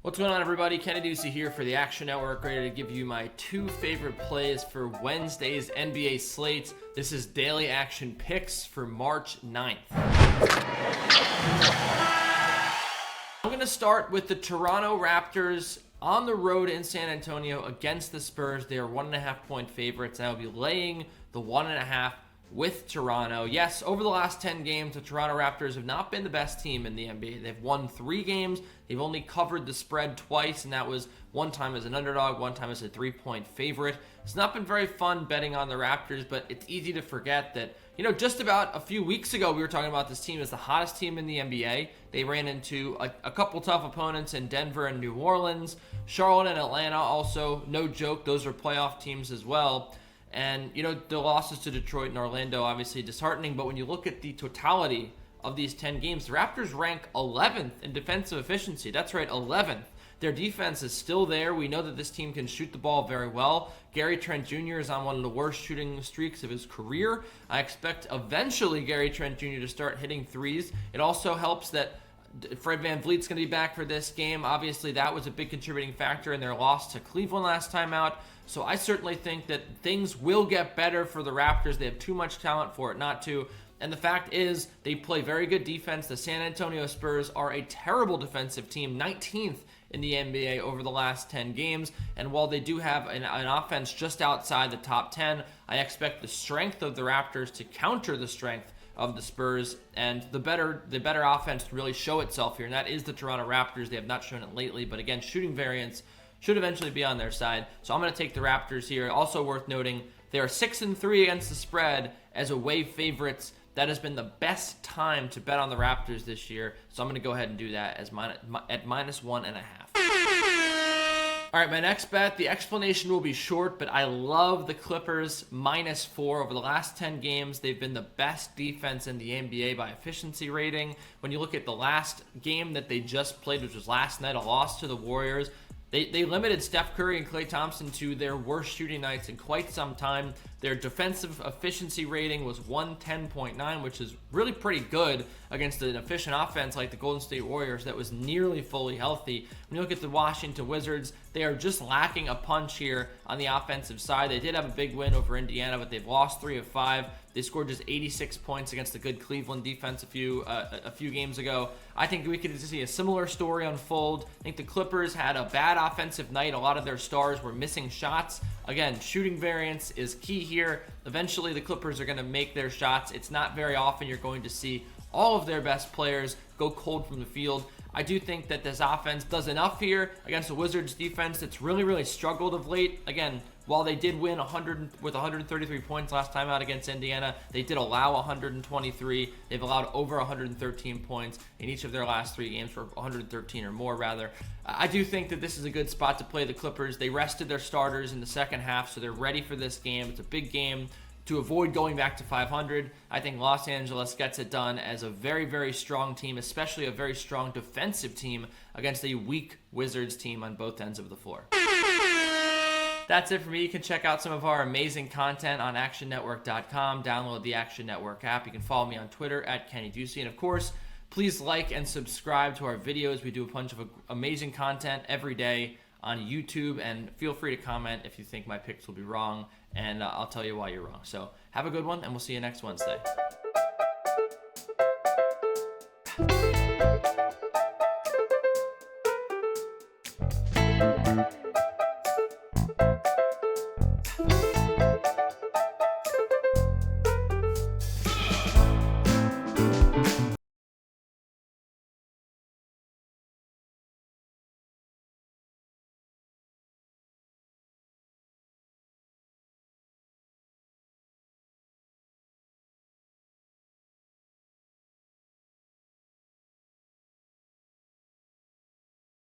What's going on, everybody? Kenny Ducey here for the Action Network, ready to give you my two favorite plays for Wednesday's NBA slate. This is Daily Action Picks for March 9th. I'm going to start with the Toronto Raptors on the road in San Antonio against the Spurs. They are 1.5 point favorites, and I will be laying the 1.5 with Toronto. Yes, over the last 10 games, the Toronto Raptors have not been the best team in the NBA. They've won 3 games. They've only covered the spread twice, and that was one time as an underdog, one time as a 3-point favorite. It's not been very fun betting on the Raptors, but it's easy to forget that, just about a few weeks ago, we were talking about this team as the hottest team in the NBA. They ran into a couple tough opponents in Denver and New Orleans. Charlotte and Atlanta also, no joke, those are playoff teams as well. And, the losses to Detroit and Orlando, obviously disheartening. But when you look at the totality of these 10 games, the Raptors rank 11th in defensive efficiency. That's right, 11th. Their defense is still there. We know that this team can shoot the ball very well. Gary Trent Jr. is on one of the worst shooting streaks of his career. I expect eventually Gary Trent Jr. to start hitting threes. It also helps that Fred VanVleet's going to be back for this game. Obviously, that was a big contributing factor in their loss to Cleveland last time out. So I certainly think that things will get better for the Raptors. They have too much talent for it not to. And the fact is, they play very good defense. The San Antonio Spurs are a terrible defensive team, 19th in the NBA over the last 10 games. And while they do have an offense just outside the top 10, I expect the strength of the Raptors to counter the strength of the Spurs, and the better offense to really show itself here, and that is the Toronto Raptors. They have not shown it lately, but again, shooting variance should eventually be on their side. So I'm going to take the Raptors here. Also worth noting, they are 6-3 against the spread as away favorites. That has been the best time to bet on the Raptors this year, so I'm going to go ahead and do that as at -1.5. All right, my next bet, the explanation will be short, but I love the Clippers -4 over the last 10 games. They've been the best defense in the NBA by efficiency rating. When you look at the last game that they just played, which was last night, a loss to the Warriors, they limited Steph Curry and Klay Thompson to their worst shooting nights in quite some time. Their defensive efficiency rating was 110.9, which is really pretty good against an efficient offense like the Golden State Warriors that was nearly fully healthy. When you look at the Washington Wizards, they are just lacking a punch here on the offensive side. They did have a big win over Indiana, but they've lost 3 of 5. They scored just 86 points against the good Cleveland defense a few games ago. I think we could see a similar story unfold. I think the Clippers had a bad offensive night. A lot of their stars were missing shots. Again, shooting variance is key here. Eventually, the Clippers are going to make their shots. It's not very often you're going to see all of their best players go cold from the field. I do think that this offense does enough here against the Wizards defense that's really struggled of late. Again, while they did win 133 points last time out against Indiana, they did allow 123. They've allowed over 113 points in each of their last 3 games, for 113 or more, rather. I do think that this is a good spot to play the Clippers. They rested their starters in the second half, so they're ready for this game. It's a big game. To avoid going back to 500, I think Los Angeles gets it done as a very strong team, especially a very strong defensive team against a weak Wizards team on both ends of the floor. That's it for me. You can check out some of our amazing content on actionnetwork.com. Download the Action Network app. You can follow me on Twitter at Kenny Ducey. And of course, please like and subscribe to our videos. We do a bunch of amazing content every day on YouTube, and feel free to comment if you think my picks will be wrong, and I'll tell you why you're wrong. So have a good one, and we'll see you next Wednesday.